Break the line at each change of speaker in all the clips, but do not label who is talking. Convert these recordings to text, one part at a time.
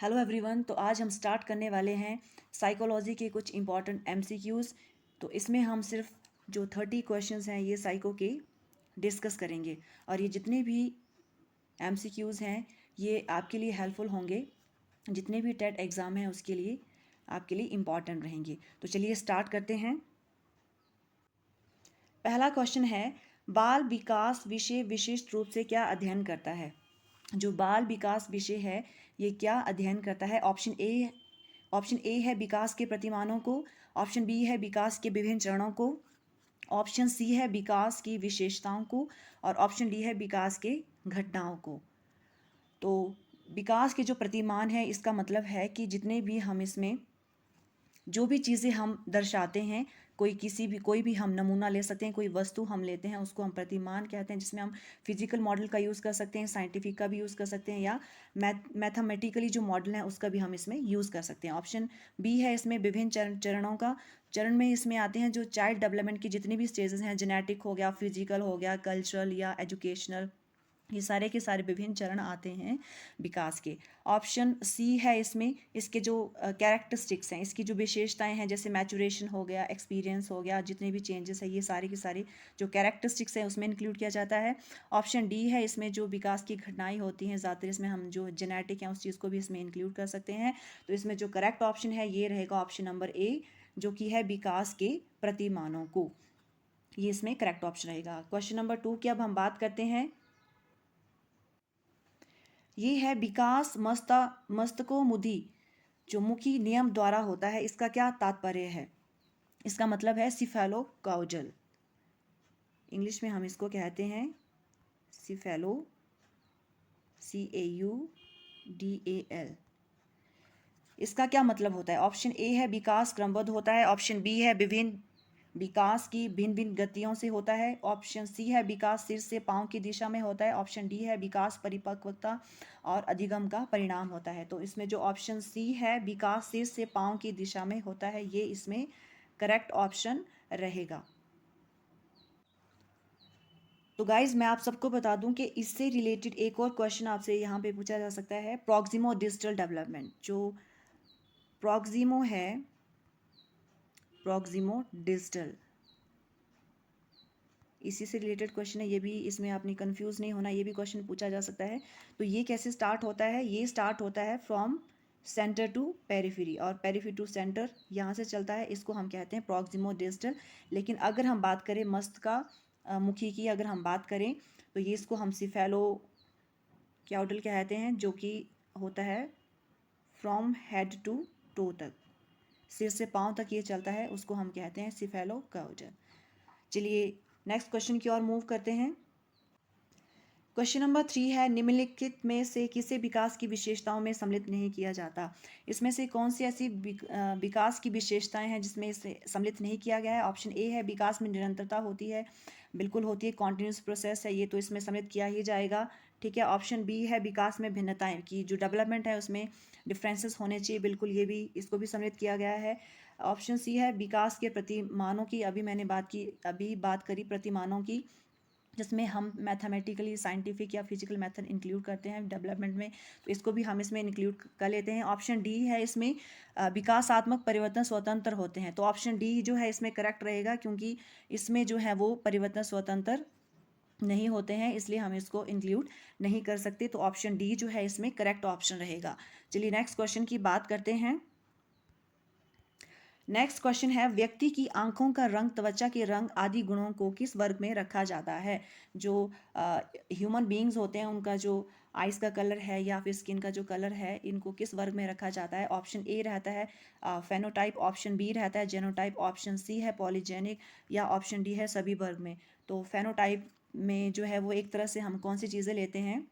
Hello everyone. तो आज हम स्टार्ट करने वाले हैं साइकोलॉजी के कुछ इम्पॉर्टेंट एमसीक्यूज़। तो इसमें हम सिर्फ जो 30 क्वेश्चंस हैं ये साइको के डिस्कस करेंगे और ये जितने भी एमसीक्यूज़ हैं ये आपके लिए हेल्पफुल होंगे। जितने भी टेट एग्ज़ाम हैं उसके लिए आपके लिए इम्पॉर्टेंट रहेंगे। तो चलिए स्टार्ट करते हैं। पहला क्वेश्चन है, बाल विकास विषय विशिष्ट रूप से क्या अध्ययन करता है। जो बाल विकास विषय है ये क्या अध्ययन करता है। ऑप्शन ए है विकास के प्रतिमानों को, ऑप्शन बी है विकास के विभिन्न चरणों को, ऑप्शन सी है विकास की विशेषताओं को और ऑप्शन डी है विकास के घटनाओं को। तो विकास के जो प्रतिमान है इसका मतलब है कि जितने भी हम इसमें जो भी चीज़ें हम दर्शाते हैं, कोई भी हम नमूना ले सकते हैं, कोई वस्तु हम लेते हैं उसको हम प्रतिमान कहते हैं, जिसमें हम फिजिकल मॉडल का यूज़ कर सकते हैं, साइंटिफिक का भी यूज़ कर सकते हैं या मैथमेटिकली जो मॉडल है उसका भी हम इसमें यूज़ कर सकते हैं। ऑप्शन बी है इसमें विभिन्न चरणों का। चरण में इसमें आते हैं जो चाइल्ड डेवलपमेंट की जितनी भी स्टेजेस हैं, जेनेटिक हो गया, फिजिकल हो गया, कल्चरल या एजुकेशनल, ये सारे के सारे विभिन्न चरण आते हैं विकास के। ऑप्शन सी है इसमें इसके जो कैरेक्टरिस्टिक्स हैं, इसकी जो विशेषताएं हैं, जैसे मैचुरेशन हो गया, एक्सपीरियंस हो गया, जितने भी चेंजेस हैं ये सारे के सारे जो कैरेक्टरिस्टिक्स हैं उसमें इंक्लूड किया जाता है। ऑप्शन डी है इसमें जो विकास की घटनाएं होती हैं, ज़्यादातर इसमें हम जो जेनेटिक हैं उस चीज़ को भी इसमें इंक्लूड कर सकते हैं। तो इसमें जो करेक्ट ऑप्शन है ये रहेगा ऑप्शन नंबर ए, जो कि है विकास के प्रतिमानों को। ये इसमें करेक्ट ऑप्शन रहेगा। क्वेश्चन नंबर 2 की अब हम बात करते हैं। ये है विकास मस्तकोमुदी जो मुखी नियम द्वारा होता है, इसका क्या तात्पर्य है। इसका मतलब है सिफेलो काउजल। इंग्लिश में हम इसको कहते हैं सिफेलो, CAUDAL। इसका क्या मतलब होता है। ऑप्शन ए है विकास क्रमबद्ध होता है, ऑप्शन बी है विभिन्न विकास की भिन्न भिन्न गतियों से होता है, ऑप्शन सी है विकास सिर से पांव की दिशा में होता है, ऑप्शन डी है विकास परिपक्वता और अधिगम का परिणाम होता है। तो इसमें जो ऑप्शन सी है विकास सिर से पांव की दिशा में होता है ये इसमें करेक्ट ऑप्शन रहेगा। तो गाइज मैं आप सबको बता दूं कि इससे रिलेटेड एक और क्वेश्चन आपसे यहाँ पे पूछा जा सकता है। प्रॉक्सिमो डिजिटल डेवलपमेंट, जो प्रॉक्सिमो है, प्रॉक्सिमो डिजिटल, इसी से रिलेटेड क्वेश्चन है ये भी। इसमें आपने कंफ्यूज नहीं होना, ये भी क्वेश्चन पूछा जा सकता है। तो ये कैसे स्टार्ट होता है। ये स्टार्ट होता है फ्रॉम सेंटर टू पेरिफेरी और पेरिफेरी टू सेंटर, यहाँ से चलता है। इसको हम कहते हैं प्रॉक्सिमो डिजिटल। लेकिन अगर हम बात करें मुखी की अगर हम बात करें तो ये इसको हम सिफेलो क्याउडल कहते हैं, जो कि होता है फ्रॉम हेड टू टो तक, सिर से पाँव तक ये चलता है, उसको हम कहते हैं सिफेलो काउडल। चलिए नेक्स्ट क्वेश्चन की ओर मूव करते हैं। क्वेश्चन नंबर 3 है, निम्नलिखित में से किसे विकास की विशेषताओं में सम्मिलित नहीं किया जाता। इसमें से कौन सी ऐसी विकास की विशेषताएं हैं जिसमें इसे सम्मिलित नहीं किया गया है। ऑप्शन ए है विकास में निरंतरता होती है, बिल्कुल होती है, कॉन्टिन्यूस प्रोसेस है, ये तो इसमें सम्मिलित किया ही जाएगा। ठीक है। ऑप्शन बी है विकास में भिन्नताएं की जो डेवलपमेंट है उसमें डिफरेंसेस होने चाहिए, बिल्कुल ये भी इसको भी सम्मिलित किया गया है। ऑप्शन सी है विकास के प्रतिमानों की, अभी बात करी प्रतिमानों की, जिसमें हम मैथमेटिकली साइंटिफिक या फिजिकल मेथड इंक्लूड करते हैं डेवलपमेंट में, तो इसको भी हम इसमें इंक्लूड कर लेते हैं। ऑप्शन डी है इसमें विकासात्मक परिवर्तन स्वतंत्र होते हैं, तो ऑप्शन डी जो है इसमें करेक्ट रहेगा, क्योंकि इसमें जो है वो परिवर्तन स्वतंत्र नहीं होते हैं, इसलिए हम इसको इंक्लूड नहीं कर सकते। तो ऑप्शन डी जो है इसमें करेक्ट ऑप्शन रहेगा। चलिए नेक्स्ट क्वेश्चन की बात करते हैं। नेक्स्ट क्वेश्चन है, व्यक्ति की आंखों का रंग, त्वचा के रंग आदि गुणों को किस वर्ग में रखा जाता है। जो ह्यूमन बीइंग्स होते हैं उनका जो आइस का कलर है या फिर स्किन का जो कलर है, इनको किस वर्ग में रखा जाता है। ऑप्शन ए रहता है फेनोटाइप, ऑप्शन बी रहता है जेनोटाइप, ऑप्शन सी है पॉलीजेनिक या ऑप्शन डी है सभी वर्ग में। तो फेनोटाइप में जो है वो एक तरह से हम कौन सी चीज़ें लेते हैं,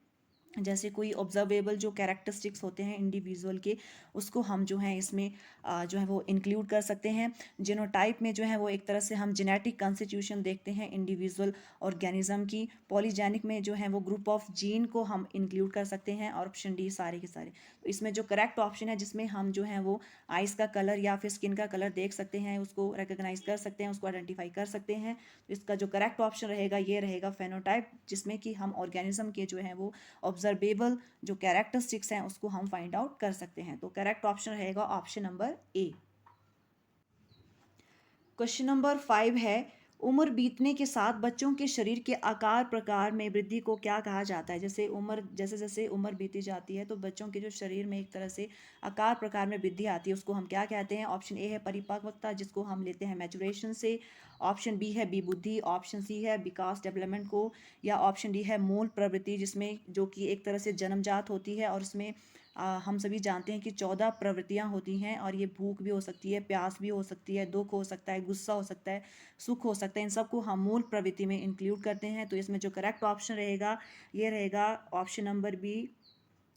जैसे कोई ऑब्जर्वेबल जो कैरेक्टरिस्टिक्स होते हैं इंडिविजुअल के, उसको हम जो है इसमें जो है वो इंक्लूड कर सकते हैं। जीनोटाइप में जो है वो एक तरह से हम जेनेटिक कॉन्स्टिट्यूशन देखते हैं इंडिविजुअल ऑर्गेनिज्म की। पॉलीजेनिक में जो है वो ग्रुप ऑफ जीन को हम इंक्लूड कर सकते हैं। और ऑप्शन डी सारे के सारे। तो इसमें जो करेक्ट ऑप्शन है जिसमें हम जो है वो आइस का कलर या फिर स्किन का कलर देख सकते हैं, उसको रिकग्नाइज कर सकते हैं, उसको आइडेंटिफाई कर सकते हैं, तो इसका जो करेक्ट ऑप्शन रहेगा ये रहेगा फेनोटाइप, जिसमें कि हम ऑर्गेनिज्म के जो है वो ऑब्जर्वेबल जो कैरेक्टरिस्टिक्स हैं उसको हम फाइंड आउट कर सकते हैं। तो करेक्ट ऑप्शन रहेगा ऑप्शन नंबर ए। क्वेश्चन नंबर 5 है, उम्र बीतने के साथ बच्चों के शरीर के आकार प्रकार में वृद्धि को क्या कहा जाता है? जैसे जैसे उम्र बीती जाती है तो बच्चों के जो शरीर में एक तरह से आकार प्रकार में वृद्धि आती है, उसको हम क्या कहते हैं? ऑप्शन ए है परिपक्वता, जिसको हम लेते हैं मैचुरेशन से। ऑप्शन बी है बी बुद्धि। ऑप्शन सी है विकास डेवलपमेंट को। या ऑप्शन डी है मूल प्रवृत्ति, जिसमें जो कि एक तरह से जन्मजात होती है और उसमें हम सभी जानते हैं कि 14 प्रवृत्तियां होती हैं और ये भूख भी हो सकती है, प्यास भी हो सकती है, दुख हो सकता है, गुस्सा हो सकता है, सुख हो सकता है। इन सबको हम मूल प्रवृत्ति में इंक्लूड करते हैं। तो इसमें जो करेक्ट ऑप्शन रहेगा ये रहेगा ऑप्शन नंबर बी,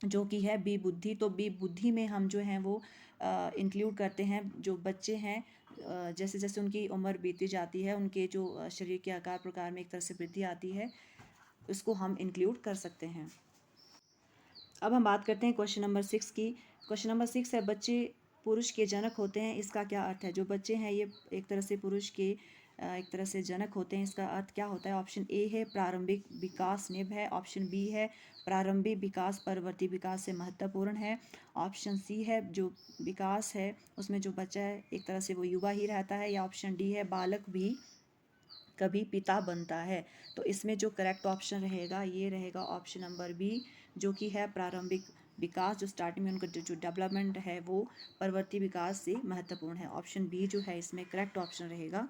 जो कि है बी बुद्धि। तो बी बुद्धि में हम जो हैं वो इंक्लूड करते हैं जो बच्चे हैं, जैसे जैसे उनकी उम्र बीती जाती है उनके जो शरीर के आकार प्रकार में एक तरह से वृद्धि आती है, उसको हम इंक्लूड कर सकते हैं। अब हम बात करते हैं क्वेश्चन नंबर 6 की। क्वेश्चन नंबर 6 है, बच्चे पुरुष के जनक होते हैं, इसका क्या अर्थ है? जो बच्चे हैं ये एक तरह से पुरुष के एक तरह से जनक होते हैं, इसका अर्थ क्या होता है? ऑप्शन ए है प्रारंभिक विकास निम्न है। ऑप्शन बी है प्रारंभिक विकास परवर्ती विकास से महत्वपूर्ण है। ऑप्शन सी है जो विकास है उसमें जो बच्चा है एक तरह से वो युवा ही रहता है। या ऑप्शन डी है बालक भी कभी पिता बनता है। तो इसमें जो करेक्ट ऑप्शन रहेगा ये रहेगा ऑप्शन नंबर बी, जो कि है प्रारंभिक विकास, जो स्टार्टिंग में उनका जो डेवलपमेंट है वो परवर्ती विकास से महत्वपूर्ण है। ऑप्शन बी जो है इसमें करेक्ट ऑप्शन रहेगा।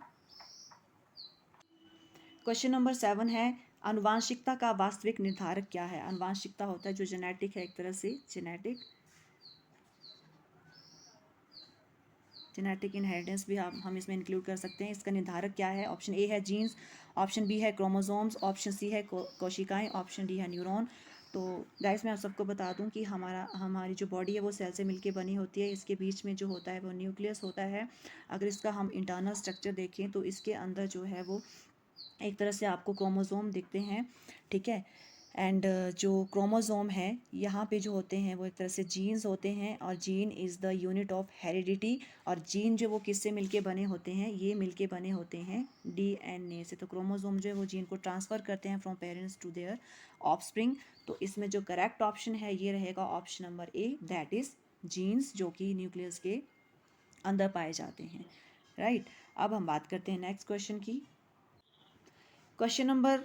क्वेश्चन नंबर 7 है, आनुवांशिकता का वास्तविक निर्धारक क्या है? आनुवांशिकता होता है जो जेनेटिक है, एक तरह से जेनेटिक इनहेरिटेंस भी हम इसमें इंक्लूड कर सकते हैं। इसका निर्धारक क्या है? ऑप्शन ए है जीन्स। ऑप्शन बी है क्रोमोसोम्स। ऑप्शन सी है कोशिकाएं। ऑप्शन डी है न्यूरॉन। तो गाइस मैं आप सबको बता दूं कि हमारी जो बॉडी है वो सेल से मिलके बनी होती है। इसके बीच में जो होता है वो न्यूक्लियस होता है। अगर इसका हम इंटरनल स्ट्रक्चर देखें तो इसके अंदर जो है वो एक तरह से आपको क्रोमोसोम दिखते हैं, ठीक है। एंड जो क्रोमोसोम है यहाँ पे जो होते हैं वो एक तरह से जीन्स होते हैं, और gene is the unit of heredity. और जीन जो वो किससे मिलके बने होते हैं? ये मिलके बने होते हैं डीएनए से। तो क्रोमोसोम जो है वो जीन को ट्रांसफ़र करते हैं from parents to their offspring. तो इसमें जो करेक्ट ऑप्शन है ये रहेगा option number A, that is genes, जो कि न्यूक्लियस के अंदर पाए जाते हैं, राइट। अब हम बात करते हैं नेक्स्ट क्वेश्चन की। क्वेश्चन नंबर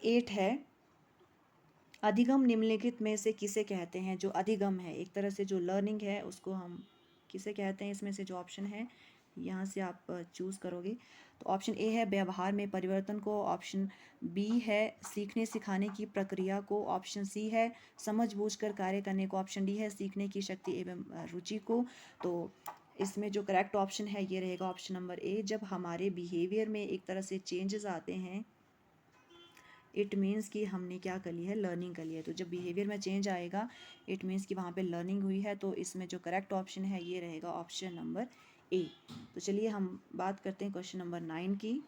8 है, अधिगम निम्नलिखित में से किसे कहते हैं? जो अधिगम है एक तरह से जो लर्निंग है उसको हम किसे कहते हैं? इसमें से जो ऑप्शन है यहाँ से आप चूज़ करोगे। तो ऑप्शन ए है व्यवहार में परिवर्तन को। ऑप्शन बी है सीखने सिखाने की प्रक्रिया को। ऑप्शन सी है समझ बूझ कर कार्य करने को। ऑप्शन डी है सीखने की शक्ति एवं रुचि को। तो इसमें जो करेक्ट ऑप्शन है ये रहेगा ऑप्शन नंबर ए। जब हमारे बिहेवियर में एक तरह से चेंजेस आते हैं, इट मीन्स कि हमने क्या कर ली है? लर्निंग कर ली है। तो जब बिहेवियर में चेंज आएगा इट मीन्स कि वहाँ पे लर्निंग हुई है। तो इसमें जो करेक्ट ऑप्शन है ये रहेगा ऑप्शन नंबर ए। तो चलिए हम बात करते हैं क्वेश्चन नंबर 9 की।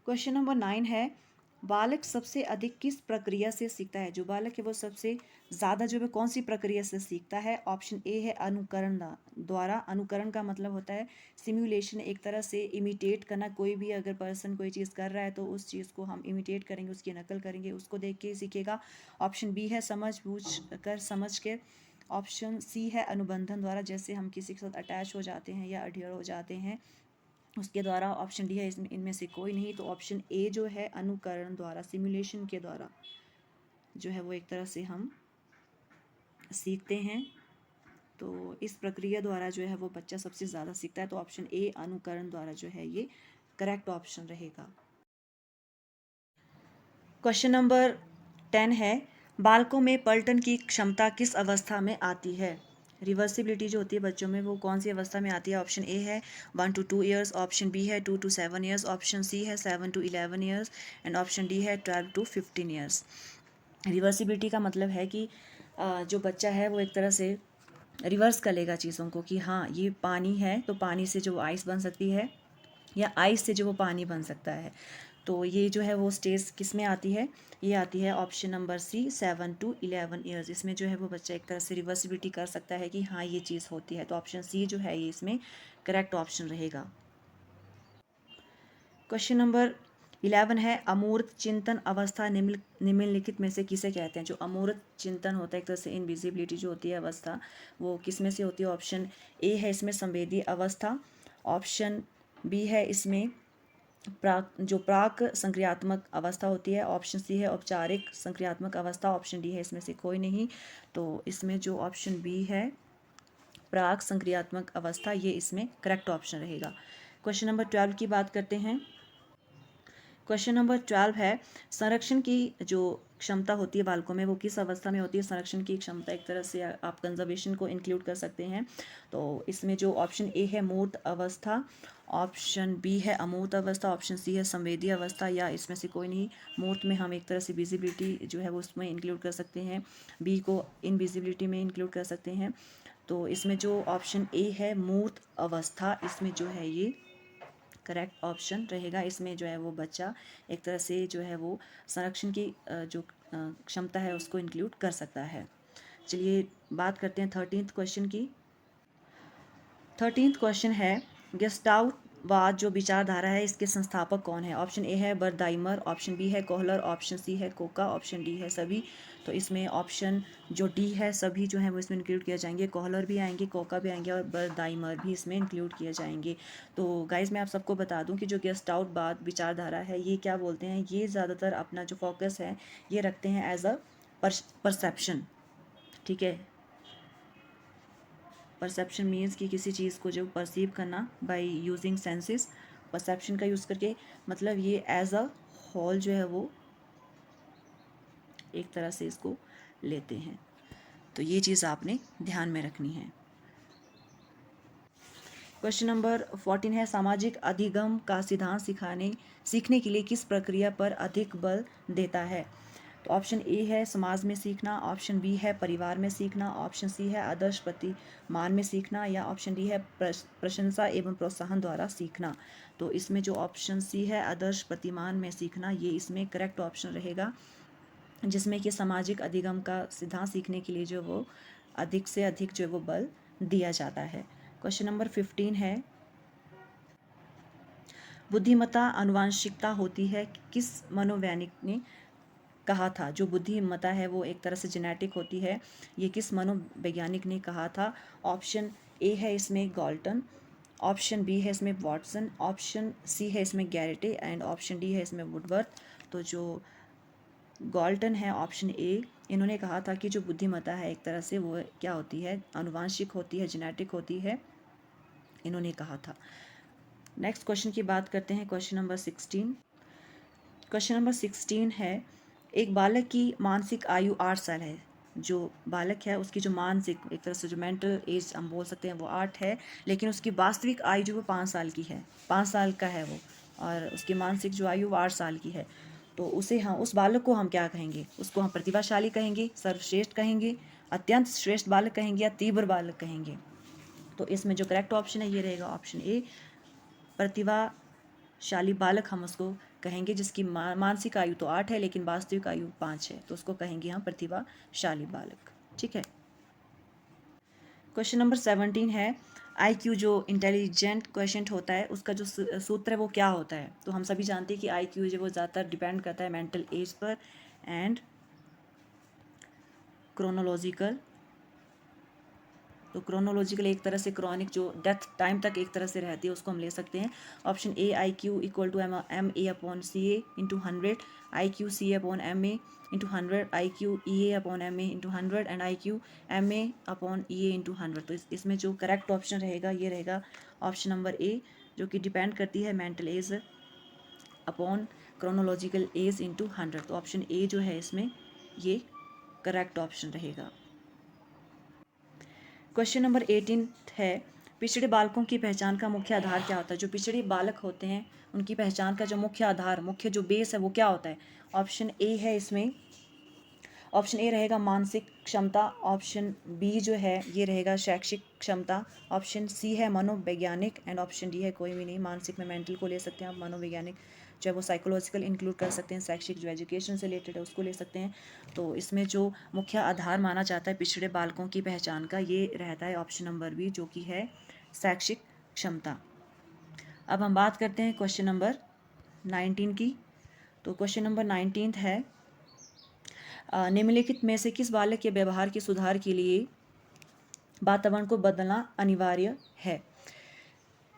क्वेश्चन नंबर 9 है, बालक सबसे अधिक किस प्रक्रिया से सीखता है? जो बालक है वो सबसे ज़्यादा जो है कौन सी प्रक्रिया से सीखता है? ऑप्शन ए है अनुकरण द्वारा। अनुकरण का मतलब होता है सिम्युलेशन, एक तरह से इमिटेट करना। कोई भी अगर पर्सन कोई चीज़ कर रहा है तो उस चीज़ को हम इमिटेट करेंगे, उसकी नकल करेंगे, उसको देख के सीखेगा। ऑप्शन बी है समझ बूझ कर, समझ के। ऑप्शन सी है अनुबंधन द्वारा, जैसे हम किसी के साथ अटैच हो जाते हैं या अडियर हो जाते हैं उसके द्वारा। ऑप्शन डी है इनमें से कोई नहीं। तो ऑप्शन ए जो है अनुकरण द्वारा, सिमुलेशन के द्वारा जो है वो एक तरह से हम सीखते हैं। तो इस प्रक्रिया द्वारा जो है वो बच्चा सबसे ज़्यादा सीखता है। तो ऑप्शन ए अनुकरण द्वारा जो है ये करेक्ट ऑप्शन रहेगा। क्वेश्चन नंबर 10 है, बालकों में पलटन की क्षमता किस अवस्था में आती है? रिवर्सिबिलिटी जो होती है बच्चों में वो कौन सी अवस्था में आती है? ऑप्शन ए है 1 to 2 ईयर्स। ऑप्शन बी है 2 to 7 ईयर्स। ऑप्शन सी है 7 to 11 years. And option D है 12 to 15 ईयर्स। रिवर्सिबिलिटी का मतलब है कि जो बच्चा है वो एक तरह से रिवर्स कर लेगा चीज़ों को, कि हाँ ये पानी है तो पानी से जो आइस बन सकती है, या आइस से जो वो पानी बन सकता है। तो ये जो है वो स्टेज किस में आती है? ये आती है option number C 7 to 11 years. इसमें जो है वो बच्चा एक तरह से रिवर्सिबिलिटी कर सकता है कि हाँ ये चीज़ होती है। तो ऑप्शन सी जो है ये इसमें करेक्ट ऑप्शन रहेगा। क्वेश्चन नंबर 11 है अमूर्त चिंतन अवस्था निम्नलिखित में से किसे कहते हैं। जो अमूर्त चिंतन होता है, एक तरह से इनविजिबिलिटी जो होती है अवस्था, वो किस में से होती है। ऑप्शन ए है इसमें संवेदी अवस्था, ऑप्शन बी है इसमें प्राक संक्रियात्मक अवस्था होती है, ऑप्शन सी है औपचारिक संक्रियात्मक अवस्था, ऑप्शन डी है इसमें से कोई नहीं। तो इसमें जो ऑप्शन बी है प्राक संक्रियात्मक अवस्था, ये इसमें करेक्ट ऑप्शन रहेगा। क्वेश्चन नंबर 12 की बात करते हैं। क्वेश्चन नंबर 12 है संरक्षण की जो क्षमता होती है बालकों में वो किस अवस्था में होती है। संरक्षण की क्षमता एक तरह से आप कंजर्वेशन को इंक्लूड कर सकते हैं। तो इसमें जो ऑप्शन ए है मूर्त अवस्था, ऑप्शन बी है अमूर्त अवस्था, ऑप्शन सी है संवेदी अवस्था, या इसमें से कोई नहीं। मूर्त में हम एक तरह से विजिबिलिटी जो है वो उसमें इंक्लूड कर सकते हैं, बी को इनविजिबिलिटी में इंक्लूड कर सकते हैं। तो इसमें जो ऑप्शन ए है मूर्त अवस्था, इसमें जो है ये करेक्ट ऑप्शन रहेगा। इसमें जो है वो बच्चा एक तरह से जो है वो संरक्षण की जो क्षमता है उसको इंक्लूड कर सकता है। चलिए बात करते हैं 13th क्वेश्चन की। 13th क्वेश्चन है गेस्टाउट वाद जो विचारधारा है इसके संस्थापक कौन है। ऑप्शन ए है बर्दाइमर, ऑप्शन बी है कोहलर, ऑप्शन सी है कोका, ऑप्शन डी है सभी। तो इसमें ऑप्शन जो डी है सभी जो है वो इसमें इंक्लूड किए जाएंगे, कोहलर भी आएंगे, कोका भी आएंगे और बर्दाइमर भी इसमें इंक्लूड किए जाएंगे। तो गाइज मैं आप सबको बता दूं कि जो गेस्टाउट वाद विचारधारा है ये क्या बोलते हैं, ये ज़्यादातर अपना जो फोकस है ये रखते हैं एज अ परसेप्शन। ठीक है, परसेप्शन मीन्स कि किसी चीज़ को जो परसीव करना बाय यूजिंग सेंसेस, परसेप्शन का यूज़ करके, मतलब ये एज अ होल जो है वो एक तरह से इसको लेते हैं। तो ये चीज़ आपने ध्यान में रखनी है। क्वेश्चन नंबर 14 है सामाजिक अधिगम का सिद्धांत सीखने के लिए किस प्रक्रिया पर अधिक बल देता है। तो ऑप्शन ए है समाज में सीखना, ऑप्शन बी है परिवार में सीखना, ऑप्शन सी है आदर्श प्रतिमान में सीखना, या ऑप्शन डी है प्रशंसा एवं प्रोत्साहन द्वारा सीखना। तो इसमें जो ऑप्शन सी है आदर्श प्रतिमान में सीखना, ये इसमें करेक्ट ऑप्शन रहेगा, जिसमें कि सामाजिक अधिगम का सिद्धांत सीखने के लिए जो वो अधिक से अधिक जो वो बल दिया जाता है। क्वेश्चन नंबर 15 है बुद्धिमत्ता आनुवांशिकता होती है किस मनोवैज्ञानिक ने कहा था। जो बुद्धिमत्ता है वो एक तरह से जेनेटिक होती है, ये किस मनोवैज्ञानिक ने कहा था। ऑप्शन ए है इसमें गॉल्टन, ऑप्शन बी है इसमें वॉटसन, ऑप्शन सी है इसमें गैरेटे एंड ऑप्शन डी है इसमें वुडवर्थ। तो जो गॉल्टन है ऑप्शन ए, इन्होंने कहा था कि जो बुद्धिमत्ता है एक तरह से वो क्या होती है, आनुवांशिक होती है, जेनेटिक होती है, इन्होंने कहा था। नेक्स्ट क्वेश्चन की बात करते हैं। Question number 16। क्वेश्चन नंबर 16 है एक बालक की मानसिक आयु 8 साल है। जो बालक है उसकी जो मानसिक एक तरह से जो मेंटल एज हम बोल सकते हैं वो 8 है, लेकिन उसकी वास्तविक आयु जो वो 5 साल की है, 5 साल का है वो, और उसकी मानसिक जो आयु 8 साल की है। तो उसे हम उस बालक को हम क्या कहेंगे, उसको हम प्रतिभाशाली कहेंगे, सर्वश्रेष्ठ कहेंगे, अत्यंत श्रेष्ठ बालक कहेंगे, या तीव्र बालक कहेंगे। तो इसमें जो करेक्ट ऑप्शन है ये रहेगा ऑप्शन ए, प्रतिभाशाली बालक हम उसको कहेंगे, जिसकी मानसिक आयु तो 8 है लेकिन वास्तविक आयु 5 है, तो उसको कहेंगे हम प्रतिभाशाली बालक। ठीक है। क्वेश्चन नंबर 17 है IQ जो इंटेलिजेंट क्वेश्चन होता है उसका जो सूत्र है वो क्या होता है। तो हम सभी जानते हैं कि IQ जो वो ज़्यादातर डिपेंड करता है मेंटल एज पर एंड क्रोनोलॉजिकल। तो क्रोनोलॉजिकल एक तरह से क्रॉनिक जो डेथ टाइम तक एक तरह से रहती है उसको हम ले सकते हैं। Option A IQ equal to MA/CA into 100, IQ CA/MA into 100, IQ EA/MA into 100 and IQ MA/EA into 100। तो इसमें जो करेक्ट ऑप्शन रहेगा ये रहेगा ऑप्शन नंबर ए, जो कि डिपेंड करती है mental as upon chronological age into 100। तो ऑप्शन ए जो है इसमें ये करेक्ट ऑप्शन रहेगा। क्वेश्चन नंबर 18 है पिछड़े बालकों की पहचान का मुख्य आधार क्या होता है। जो पिछड़े बालक होते हैं उनकी पहचान का जो मुख्य आधार, मुख्य जो बेस है वो क्या होता है। ऑप्शन ए है इसमें, ऑप्शन ए रहेगा मानसिक क्षमता, ऑप्शन बी जो है ये रहेगा शैक्षिक क्षमता, ऑप्शन सी है मनोवैज्ञानिक एंड ऑप्शन डी है कोई भी नहीं। मानसिक में मेंटल को ले सकते हैं आप, मनोवैज्ञानिक जो है वो साइकोलॉजिकल इंक्लूड कर सकते हैं, शैक्षिक जो एजुकेशन से रिलेटेड है उसको ले सकते हैं। तो इसमें जो मुख्य आधार माना जाता है पिछड़े बालकों की पहचान का ये रहता है ऑप्शन नंबर बी, जो कि है शैक्षिक क्षमता। अब हम बात करते हैं क्वेश्चन नंबर 19 की। तो क्वेश्चन नंबर 19 है, निम्नलिखित में से किस बालक के व्यवहार के सुधार के लिए वातावरण को बदलना अनिवार्य है?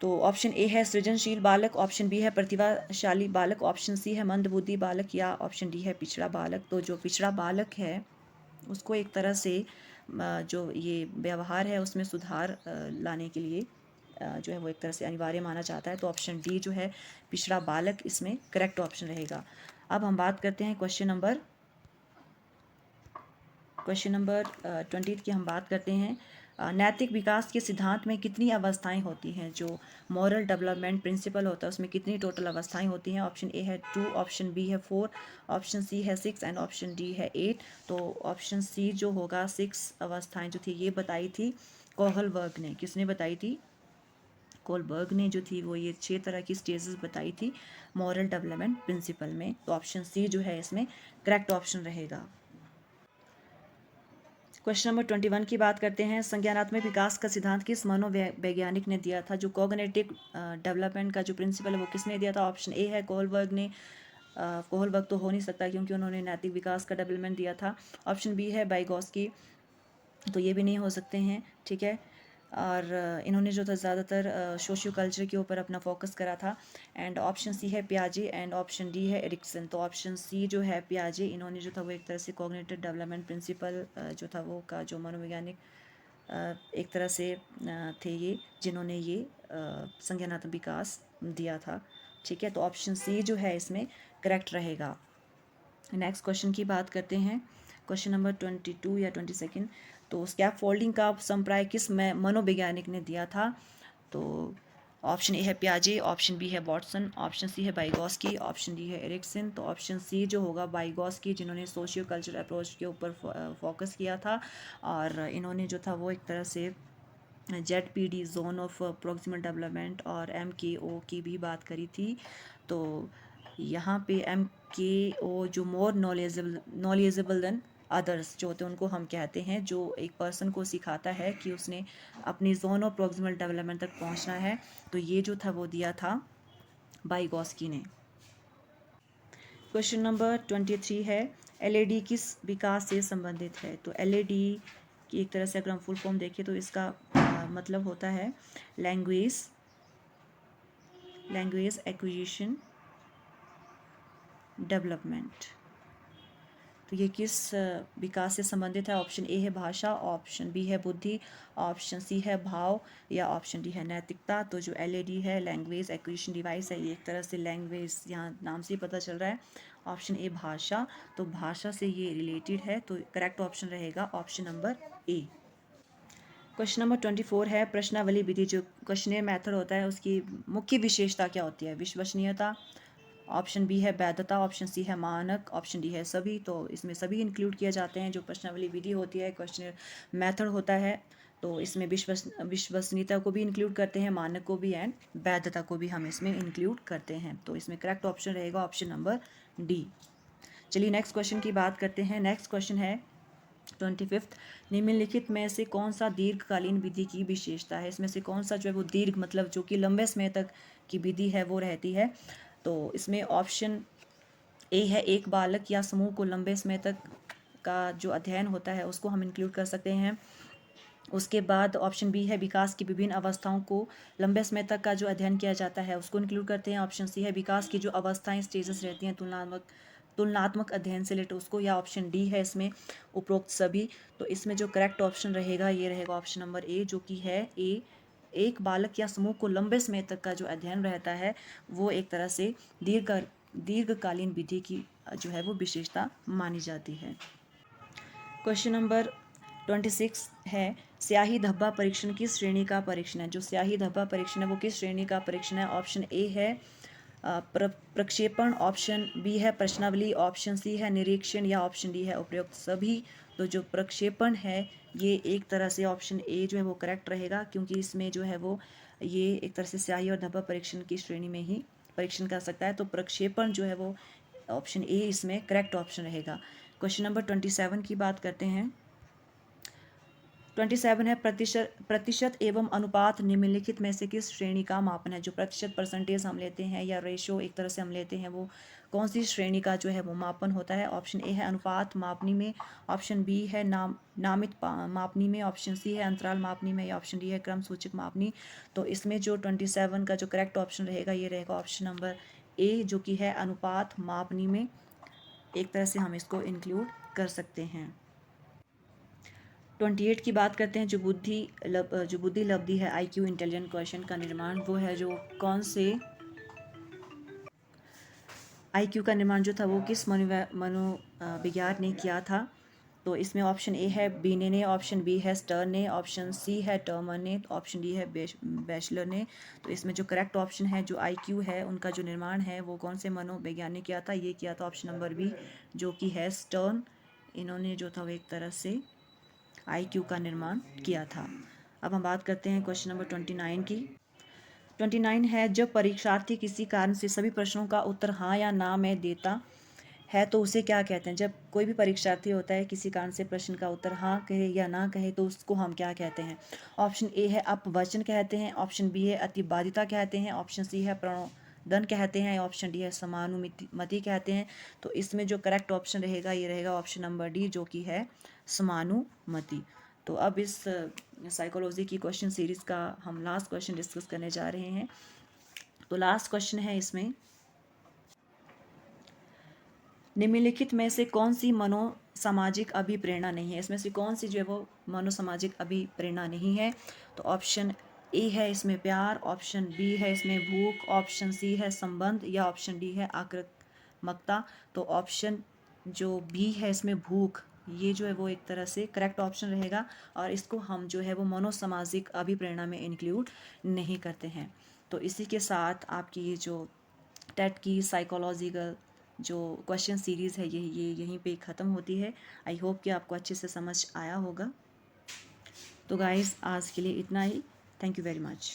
तो ऑप्शन ए है सृजनशील बालक, ऑप्शन बी है प्रतिभाशाली बालक, ऑप्शन सी है मंदबुद्धि बालक, या ऑप्शन डी है पिछड़ा बालक। तो जो पिछड़ा बालक है उसको एक तरह से जो ये व्यवहार है उसमें सुधार लाने के लिए जो है वो एक तरह से अनिवार्य माना जाता है। तो ऑप्शन डी जो है पिछड़ा बालक इसमें करेक्ट ऑप्शन रहेगा। अब हम बात करते हैं क्वेश्चन नंबर 20 की हम बात करते हैं। नैतिक विकास के सिद्धांत में कितनी अवस्थाएं होती हैं? जो मॉरल डेवलपमेंट प्रिंसिपल होता है उसमें कितनी टोटल अवस्थाएं होती हैं? ऑप्शन ए है 2, ऑप्शन बी है 4, ऑप्शन सी है 6 एंड ऑप्शन डी है 8। तो ऑप्शन सी जो होगा 6 अवस्थाएं जो थी ये बताई थी कोहलबर्ग ने। किसने बताई थी? कोहलबर्ग ने जो थी वो ये 6 तरह की स्टेजेस बताई थी मॉरल डेवलपमेंट प्रिंसिपल में। तो ऑप्शन सी जो है इसमें करेक्ट ऑप्शन रहेगा। क्वेश्चन नंबर 21 की बात करते हैं। संज्ञानात्मक विकास का सिद्धांत किस मनोवैज्ञानिक ने दिया था? जो कॉग्निटिव डेवलपमेंट का जो प्रिंसिपल है वो किसने दिया था? ऑप्शन ए है कोहलबर्ग ने। कोहलबर्ग तो हो नहीं सकता क्योंकि उन्होंने नैतिक विकास का डेवलपमेंट दिया था। ऑप्शन बी है बाइगॉस्की, तो ये भी नहीं हो सकते हैं, ठीक है। और इन्होंने जो था ज़्यादातर सोशियो कल्चर के ऊपर अपना फोकस करा था। एंड ऑप्शन सी है पियाजे एंड ऑप्शन डी है एरिक्सन। तो ऑप्शन सी जो है पियाजे, इन्होंने जो था वो एक तरह से कॉग्निटिव डेवलपमेंट प्रिंसिपल जो था वो का जो मनोवैज्ञानिक एक तरह से थे ये, जिन्होंने ये संज्ञानात्मक विकास दिया था, ठीक है। तो ऑप्शन सी जो है इसमें करेक्ट रहेगा। नेक्स्ट क्वेश्चन की बात करते हैं, क्वेश्चन नंबर 22 या 22। तो स्कैप फोल्डिंग का संप्राय किस मनोवैज्ञानिक ने दिया था? तो ऑप्शन ए है पियाजे, ऑप्शन बी है वॉटसन, ऑप्शन सी है बाइगॉस्की, ऑप्शन डी है एरिक्सन। तो ऑप्शन सी जो होगा बाइगॉस्की, जिन्होंने सोशियो कल्चर अप्रोच के ऊपर फोकस किया था और इन्होंने जो था वो एक तरह से ZPD zone of proximal development और MKO की भी बात करी थी। तो यहाँ पे MKO जो मोर नॉलेजेबल देन अदर्स जो होते हैं उनको हम कहते हैं, जो एक पर्सन को सिखाता है कि उसने अपनी जोन ऑफ प्रोक्सिमल डेवलपमेंट तक पहुँचना है। तो ये जो था वो दिया था बाइगॉस्की ने। क्वेश्चन नंबर 23 है, LAD किस विकास से संबंधित है? तो LAD की एक तरह से अगर हम फुल फॉर्म देखें तो इसका मतलब होता है लैंग्वेज एक्विजिशन डेवलपमेंट। तो ये किस विकास से संबंधित है? ऑप्शन ए है भाषा, ऑप्शन बी है बुद्धि, ऑप्शन सी है भाव, या ऑप्शन डी है नैतिकता। तो जो LAD है लैंग्वेज एक्विजिशन डिवाइस है, ये एक तरह से लैंग्वेज, यहाँ नाम से ही पता चल रहा है। ऑप्शन ए भाषा, तो भाषा से ये रिलेटेड है। तो करेक्ट ऑप्शन रहेगा ऑप्शन नंबर ए। क्वेश्चन नंबर 24 है, प्रश्नावली विधि जो क्वेश्चनियर मेथड होता है उसकी मुख्य विशेषता क्या होती है? विश्वसनीयता, ऑप्शन बी है वैधता, ऑप्शन सी है मानक, ऑप्शन डी है सभी। तो इसमें सभी इंक्लूड किए जाते हैं। जो प्रश्नावली विधि होती है, क्वेश्चनियर मेथड होता है, तो इसमें विश्वसनीयता को भी इंक्लूड करते हैं, मानक को भी एंड वैधता को भी हम इसमें इंक्लूड करते हैं। तो इसमें करेक्ट ऑप्शन रहेगा ऑप्शन नंबर डी। चलिए नेक्स्ट क्वेश्चन की बात करते हैं। नेक्स्ट क्वेश्चन है 25, निम्नलिखित में से कौन सा दीर्घकालीन विधि की विशेषता है? इसमें से कौन सा जो है वो दीर्घ मतलब जो कि लंबे समय तक की विधि है वो रहती है? तो इसमें ऑप्शन ए है एक बालक या समूह को लंबे समय तक का जो अध्ययन होता है उसको हम इंक्लूड कर सकते हैं। उसके बाद ऑप्शन बी है विकास की विभिन्न अवस्थाओं को लंबे समय तक का जो अध्ययन किया जाता है उसको इंक्लूड करते हैं। ऑप्शन सी है विकास की जो अवस्थाएं स्टेजेस रहती हैं तुलनात्मक अध्ययन से रिलेटेड उसको, या ऑप्शन डी है इसमें उपरोक्त सभी। तो इसमें जो करेक्ट ऑप्शन रहेगा ये रहेगा ऑप्शन नंबर ए, जो कि है ए, एक बालक या समूह को लंबे समय तक का जो अध्ययन रहता है वो एक तरह से दीर्घकालीन विधि की जो है वो विशेषता मानी जाती है। क्वेश्चन नंबर 26 है, स्याही धब्बा परीक्षण किस श्रेणी का परीक्षण है? जो स्याही धब्बा परीक्षण है वो किस श्रेणी का परीक्षण है? ऑप्शन ए है प्रक्षेपण, ऑप्शन बी है प्रश्नावली, ऑप्शन सी है निरीक्षण, या ऑप्शन डी है उपयुक्त सभी। तो जो प्रक्षेपण है ये एक तरह से ऑप्शन ए जो है वो करेक्ट रहेगा, क्योंकि इसमें जो है वो ये एक तरह से स्याही और धब्बा परीक्षण की श्रेणी में ही परीक्षण कर सकता है। तो प्रक्षेपण जो है वो ऑप्शन ए इसमें करेक्ट ऑप्शन रहेगा। क्वेश्चन नंबर 27 की बात करते हैं। 27 है प्रतिशत एवं अनुपात निम्नलिखित में से किस श्रेणी का मापन है। जो प्रतिशत परसेंटेज हम लेते हैं या रेशो एक तरह से हम लेते हैं, वो कौन सी श्रेणी का जो है वो मापन होता है। ऑप्शन ए है अनुपात मापनी में, ऑप्शन बी है नामित मापनी में, ऑप्शन सी है अंतराल मापनी में, या ऑप्शन डी है क्रम सूचक मापनी। तो इसमें जो 27 का जो करेक्ट ऑप्शन रहेगा ये रहेगा ऑप्शन नंबर ए, जो कि है अनुपात मापनी में। एक तरह से हम इसको इंक्लूड कर सकते हैं। 28 की बात करते हैं। जो बुद्धि लब्धि है, IQ इंटेलिजेंट क्वेश्चन का निर्माण वो है जो कौन से IQ का निर्माण जो था वो किस मनोविज्ञान ने किया था। तो इसमें ऑप्शन ए है बीने ने, ऑप्शन बी है स्टर्न ने, ऑप्शन सी है टर्मर ने, ऑप्शन डी है बैचलर ने। तो इसमें जो करेक्ट ऑप्शन है, जो IQ है उनका जो निर्माण है वो कौन से मनोवैज्ञानिक ने किया था, ये किया था ऑप्शन नंबर बी, जो कि है स्टर्न। इन्होंने जो था वो एक तरह से IQ का निर्माण किया था। अब हम बात करते हैं क्वेश्चन नंबर 29 की। 29 है, जब परीक्षार्थी किसी कारण से सभी प्रश्नों का उत्तर हाँ या ना में देता है तो उसे क्या कहते हैं। जब कोई भी परीक्षार्थी होता है किसी कारण से प्रश्न का उत्तर हाँ कहे या ना कहे तो उसको हम क्या कहते हैं। ऑप्शन ए है अपवचन कहते हैं, ऑप्शन बी है अतिबाधिता कहते हैं, ऑप्शन सी है प्रणोदन कहते हैं, ऑप्शन डी है समानुमति कहते हैं। तो इसमें जो करेक्ट ऑप्शन रहेगा ये रहेगा ऑप्शन नंबर डी, जो कि है समानुमति। तो अब इस साइकोलॉजी की क्वेश्चन सीरीज़ का हम लास्ट क्वेश्चन डिस्कस करने जा रहे हैं। तो लास्ट क्वेश्चन है इसमें, निम्नलिखित में से कौन सी मनोसामाजिक अभिप्रेरणा नहीं है। इसमें से कौन सी जो है वो मनोसामाजिक अभिप्रेरणा नहीं है। तो ऑप्शन ए है इसमें प्यार, ऑप्शन बी है इसमें भूख, ऑप्शन सी है संबंध, या ऑप्शन डी है आक्रामकता। तो ऑप्शन जो बी है इसमें भूख, ये जो है वो एक तरह से करेक्ट ऑप्शन रहेगा, और इसको हम जो है वो मनोसामाजिक अभिप्रेरणा में इंक्लूड नहीं करते हैं। तो इसी के साथ आपकी ये जो टेट की साइकोलॉजिकल जो क्वेश्चन सीरीज़ है ये यहीं पे ख़त्म होती है। आई होप कि आपको अच्छे से समझ आया होगा। तो गाइज़ आज के लिए इतना ही। Thank you very much.